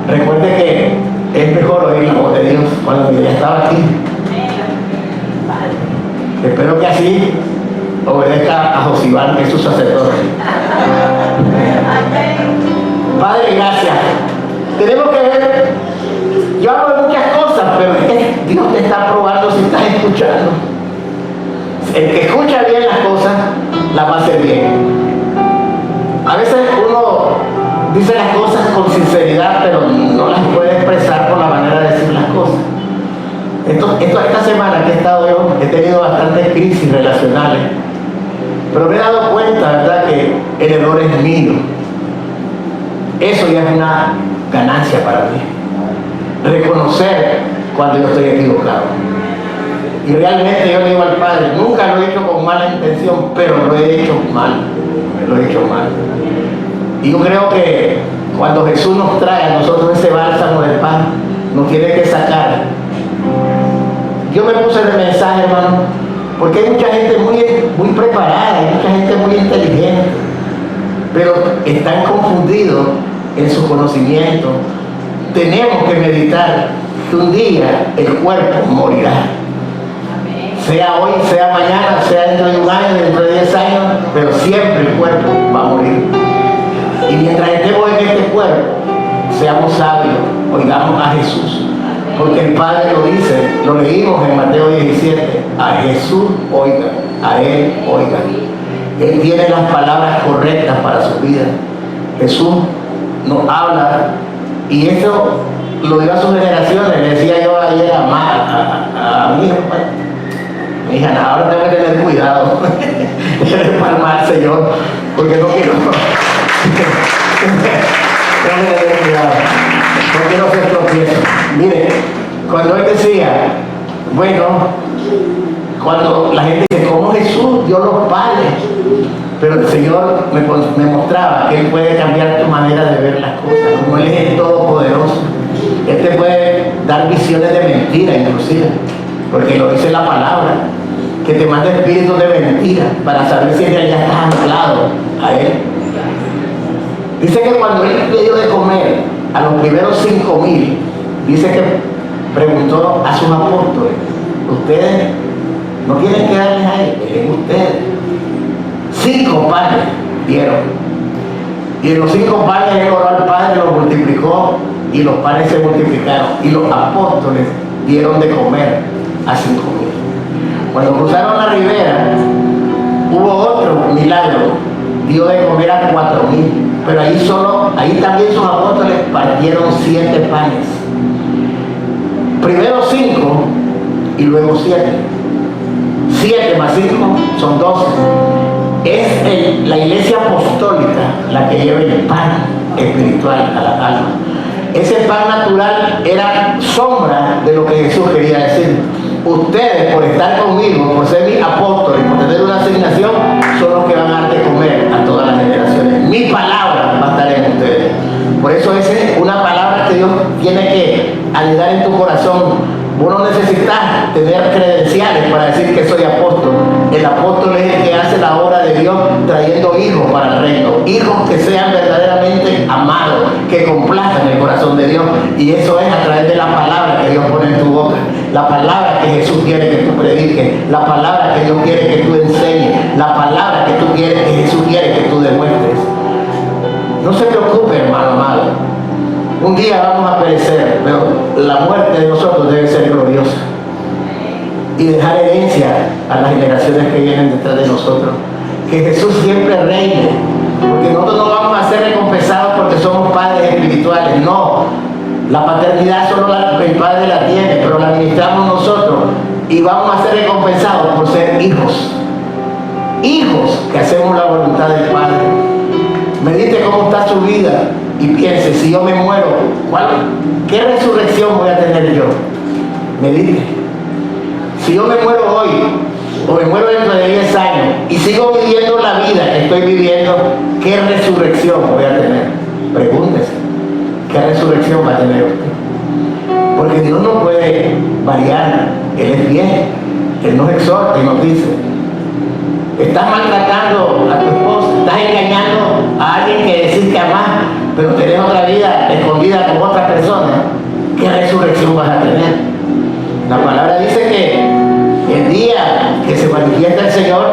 [SPEAKER 2] Recuerde que es mejor oír la voz de Dios cuando ella estaba aquí. Espero que así obedezca a Josibán, que es su sacerdote. Padre, gracias. Tenemos que ver, yo hablo de muchas cosas, pero es que Dios te está probando si estás escuchando. El que escucha bien las cosas, las va a hacer bien. A veces uno dice las cosas con sinceridad, pero no las puede expresar por la manera de decir las cosas. Esta semana que he estado yo, he tenido bastantes crisis relacionales, pero me he dado cuenta, ¿verdad?, que el error es mío. Eso ya es una ganancia para mí. Reconocer cuando yo estoy equivocado. Y realmente yo le digo al Padre, nunca lo he hecho con mala intención, pero lo he hecho mal. Lo he hecho mal. Y yo creo que cuando Jesús nos trae a nosotros ese bálsamo de paz, nos tiene que sacar. Yo me puse el mensaje, hermano, porque hay mucha gente muy preparada, hay mucha gente muy inteligente, pero están confundidos en su conocimiento. Tenemos que meditar que un día el cuerpo morirá. Sea hoy, sea mañana, sea dentro de un año, dentro de 10 años, pero siempre el cuerpo va a morir. Y mientras estemos en este cuerpo, seamos sabios, oigamos a Jesús. Porque el Padre lo dice, lo leímos en Mateo 17, a Jesús oigan, a Él oigan. Él tiene las palabras correctas para su vida. Jesús nos habla, y eso lo dio a sus generaciones. Le decía yo ayer a mi hija, mi hija, ahora tengo que tener cuidado de empalmar, Señor, porque no quiero tengo que tener cuidado, no quiero ser tropiezo. Mire, cuando él decía, bueno, cuando la gente dice, ¿cómo Jesús dio los panes? Pero el Señor me mostraba que Él puede cambiar tu manera de ver las cosas. Como Él es el Todopoderoso, Él te puede dar visiones de mentira inclusive, porque lo dice la palabra, que te manda espíritus de mentira para saber si en realidad estás anclado a Él. Dice que cuando Él le dio de comer a los primeros 5,000, dice que preguntó a sus apóstoles, ¿ustedes no tienen que darles a Él? Miren ustedes. 5 panes dieron. Y en los 5 panes Él oró al Padre, los multiplicó y los panes se multiplicaron. Y los apóstoles dieron de comer a 5,000. Cuando cruzaron la ribera, hubo otro milagro. Dio de comer a 4,000. Pero ahí también sus apóstoles partieron 7 panes. Primero 5 y luego 7. 7 más 5 son 12. Es la iglesia apostólica la que lleva el pan espiritual a la alma. Ese pan natural era sombra de lo que Jesús quería decir. Ustedes, por estar conmigo, por ser mis apóstoles, por tener una asignación, son los que van a dar de comer a todas las generaciones. Mi palabra va a estar en ustedes. Por eso esa es una palabra que Dios tiene que anidar en tu corazón. Vos no necesitas tener credenciales para decir que soy apóstol. El apóstol es el que hace la obra de Dios trayendo hijos para el reino. Hijos que sean verdaderamente amados, que complazcan el corazón de Dios. Y eso es a través de la palabra que Dios pone en tu boca. La palabra que Jesús quiere que tú prediques. La palabra que Dios quiere que tú enseñes. La palabra que tú quieres, que Jesús quiere que tú demuestres. No se preocupe, hermano amado. Un día vamos a perecer, pero la muerte de nosotros debe ser gloriosa y dejar herencia a las generaciones que vienen detrás de nosotros. que Jesús siempre reine, porque nosotros no vamos a ser recompensados porque somos padres espirituales, no. La paternidad solo el Padre la tiene, pero la administramos nosotros y vamos a ser recompensados por ser hijos. Hijos que hacemos la voluntad del Padre. Medite cómo está su vida y piense, si yo me muero, ¿qué resurrección voy a tener yo? Medite. Si yo me muero hoy, o me muero dentro de 10 años, y sigo viviendo la vida que estoy viviendo, ¿qué resurrección voy a tener? Pregúntese, ¿qué resurrección va a tener usted? Porque Dios no puede variar, Él es bien, Él nos exhorta y nos dice, estás maltratando a tu esposa, estás engañando a alguien que decís que amás, pero tenés otra vida escondida con otra persona, ¿qué resurrección vas a tener? La palabra dice que el día que se manifiesta el Señor,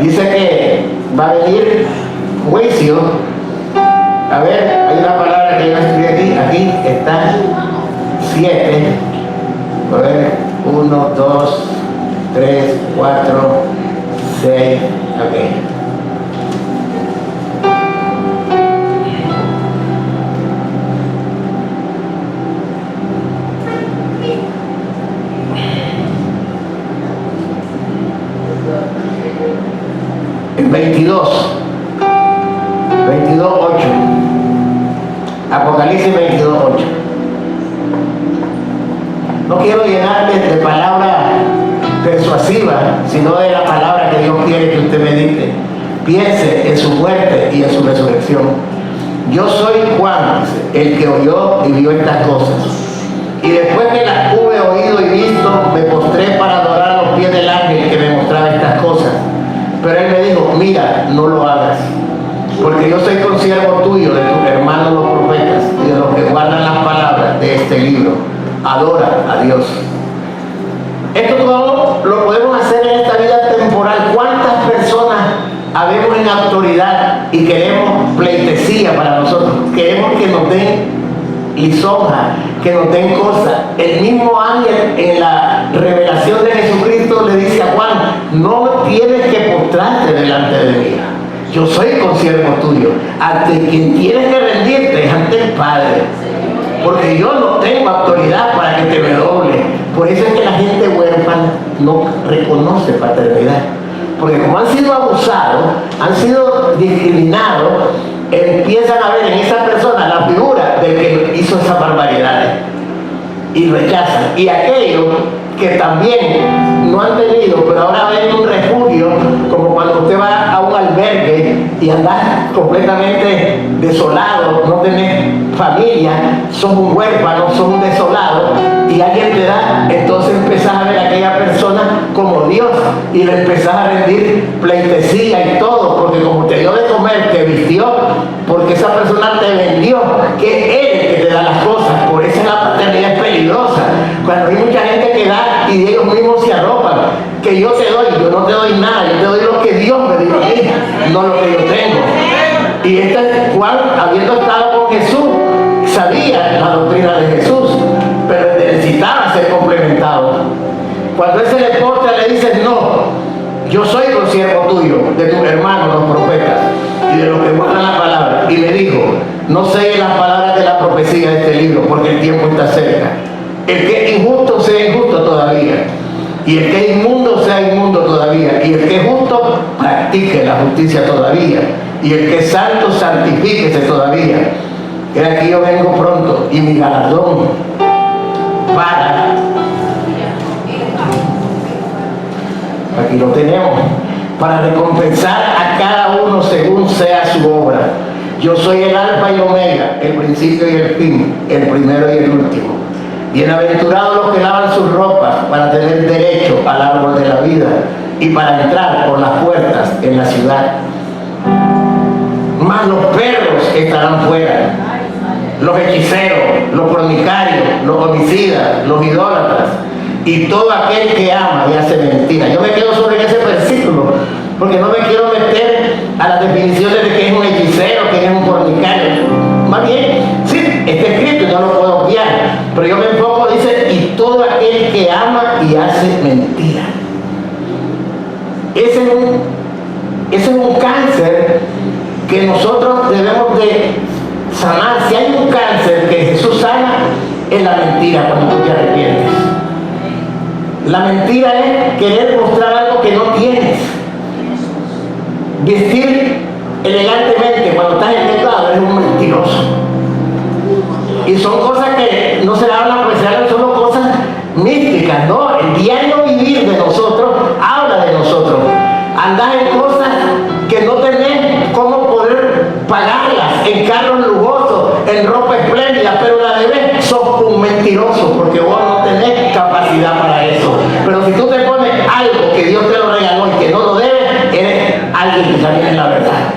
[SPEAKER 2] dice que va a venir juicio. A ver, hay una palabra que yo escribí aquí está 7. A ver, 1, 2, 3, 4, 6, ok. En 22, 8. Apocalipsis 22, 8. No quiero llenarles de palabra persuasiva, sino de la palabra que Dios quiere que usted medite. Piense en su muerte y en su resurrección. Yo soy Juan, el que oyó y vio estas cosas. Y después que las hube oído y visto, me postré para adorar a los pies del ángel que me mostraba estas cosas. Pero él me dijo, mira, no lo hagas, porque yo soy consiervo tuyo, de tus hermanos los profetas y de los que guardan las palabras de este libro. Adora a Dios. Esto todo lo podemos hacer en esta vida temporal. ¿Cuántas personas habemos en autoridad y queremos pleitesía para nosotros? Queremos que nos den lisonja, que nos den cosas. El mismo ángel en la revelación de Jesucristo le dice a Juan, no tienes que postrarte delante de mí. Yo soy consiervo tuyo. Ante quien tienes que rendirte es ante el Padre. Porque yo no tengo autoridad para que te me doble. Por eso es que la gente huérfana no reconoce paternidad. Porque como han sido abusados, han sido discriminados, empiezan a ver en esa persona la figura del que hizo esas barbaridades. Y rechazan. Y aquellos que también no han tenido, pero ahora ven un refugio, como cuando usted va a un albergue y andas completamente desolado, no tenés familia, sos un huérfano, sos un desolado, y alguien te da, entonces empezás a ver a aquella persona como Dios y le empezás a rendir pleitesía y todo, porque como te dio de comer, te vistió, porque esa persona te vendió, que Él es el que te da las cosas. Por eso la paternidad es peligrosa. Cuando hay mucha gente que da y ellos mismos se arropan, que yo te doy, yo no te doy nada, yo te doy lo que Dios me dio a mí, no lo que yo tengo. Y este Juan, habiendo estado con Jesús, sabía la doctrina de Jesús, pero necesitaba ser complementado. Cuando él se le postra, le dice, no, yo soy consiervo tuyo, de tus hermanos los profetas y de los que guardan la palabra. Y le dijo, no sé las palabras de la profecía de este libro, porque el tiempo está cerca. El que es injusto sea injusto todavía, y el que es inmundo sea inmundo todavía, y el que es justo practique la justicia todavía, y el que es santo santifíquese todavía. Que aquí yo vengo pronto y mi galardón aquí lo tenemos, para recompensar a cada uno según sea su obra. Yo soy el alfa y omega, el principio y el fin, el primero y el último. Bienaventurados los que lavan sus ropas para tener derecho al árbol de la vida y para entrar por las puertas en la ciudad. Mas los perros estarán fuera, los hechiceros, los fornicarios, los homicidas, los idólatras y todo aquel que ama y hace mentira. Yo me quedo sobre ese versículo porque no me quiero meter a las definiciones de qué es un hechicero, qué es un fornicario. Más bien, sí, está escrito y no lo puedo obviar, pero yo me enfoco, dice, y todo aquel que ama y hace mentira. Ese es sanar. Si hay un cáncer que Jesús sana, es la mentira cuando tú te arrepientes. La mentira es querer mostrar algo que no tienes. Vestir elegantemente cuando estás en pecado, eres un mentiroso. Y son cosas que no se hablan, pues se hablan solo cosas místicas, ¿no? El diario vivir de nosotros habla de nosotros. Andar en cosas que no tenés cómo poder pagarlas, en carros lujosos, en ropa espléndida, pero la debes, sos un mentiroso, porque vos no tenés capacidad para eso. Pero si tú te pones algo que Dios te lo regaló y que no lo debes, eres alguien que camina en la verdad.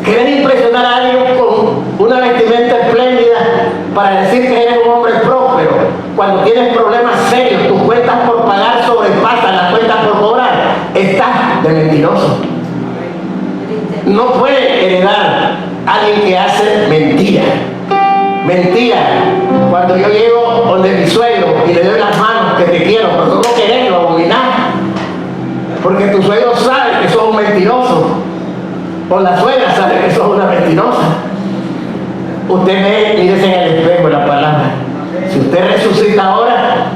[SPEAKER 2] ¿Querés impresionar a alguien con una vestimenta espléndida para decir que eres un hombre próspero? Cuando tienes problemas serios, tus cuentas por pagar sobrepasan las cuentas por cobrar, estás de mentiroso. No puede heredar a alguien que hace mentira. Mentira. Cuando yo llego donde mi suegro y le doy las manos, que te quiero, pero tú no querés, lo abominás. Porque tu suegro sabe que sos un mentiroso. O la suegra sabe que sos una mentirosa. Usted ve, mírese en el espejo la palabra. Si usted resucita ahora,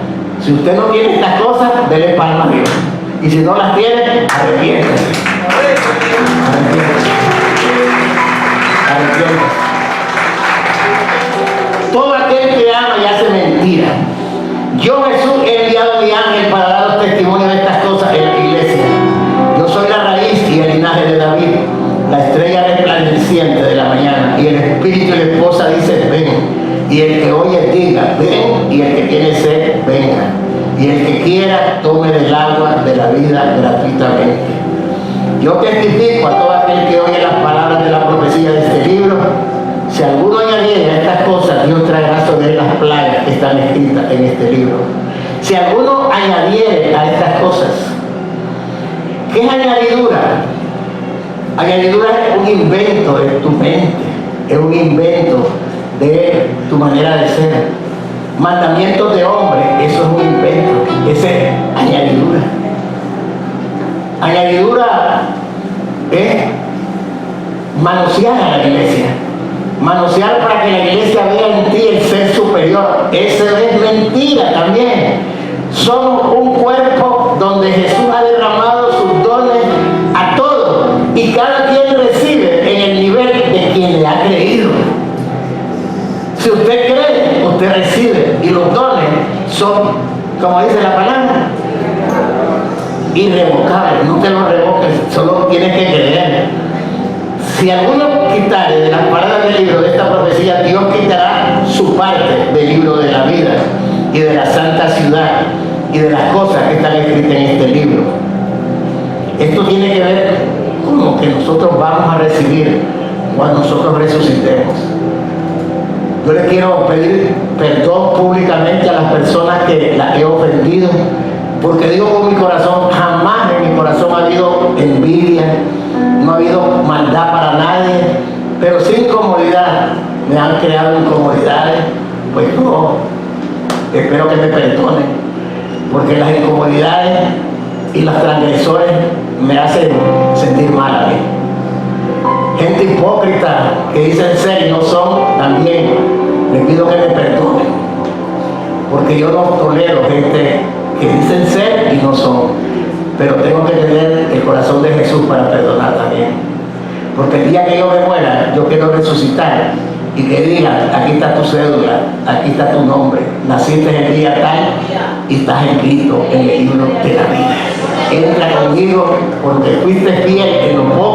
[SPEAKER 2] si usted no tiene estas cosas, dele palma a Dios. Y si no las tiene, arrepiéntese. Arrepiéntese. Todo aquel que ama y hace mentira. Yo, Jesús, he enviado a mi ángel para dar testimonio de estas cosas en la iglesia. Yo soy la raíz y el linaje de David, la estrella resplandeciente de la mañana. Y el espíritu y la esposa dicen, ven. Y el que oye diga, ven. Y el que tiene sed, venga. Y el que quiera, tome del agua de la vida gratuitamente. Yo testifico a todo aquel que oye las palabras de la profecía de este libro. Si alguno añadiere a estas cosas, Dios traerá sobre él las plagas que están escritas en este libro. Si alguno añadiere a estas cosas, ¿qué es añadidura? Añadidura es un invento de tu mente, es un invento de tu manera de ser. Mandamientos de hombre, eso es un invento, esa es añadidura. Añadidura es manosear a la iglesia. Manosear para que la iglesia vea en ti el ser superior. Eso es mentira también. Somos un cuerpo donde Jesús ha derramado sus dones a todos y cada quien recibe en el nivel de quien le ha creído. Si usted cree, usted recibe, y los dones son, como dice la palabra, irrevocables. No te los revoques, solo tienes que creer. Si alguno quitare de las palabras del libro de esta profecía, Dios quitará su parte del libro de la vida y de la santa ciudad y de las cosas que están escritas en este libro. Esto tiene que ver con lo que nosotros vamos a recibir cuando nosotros resucitemos. Yo le quiero pedir perdón públicamente a las personas que las he ofendido, porque digo con mi corazón, jamás en mi corazón ha habido envidia, no ha habido maldad para nadie, pero sin incomodidad. Me han creado incomodidades, pues no, espero que me perdonen, porque las incomodidades y los transgresores me hacen sentir mal a mí. Gente hipócrita que dicen ser y no son, también les pido que me perdonen, porque yo no tolero gente que dicen ser y no son. Pero tengo que tener el corazón de Jesús para perdonar también. Porque el día que yo me muera, yo quiero resucitar y que digan, aquí está tu cédula, aquí está tu nombre, naciste en el día tal y estás escrito en el libro de la vida. Entra conmigo porque fuiste fiel en lo poco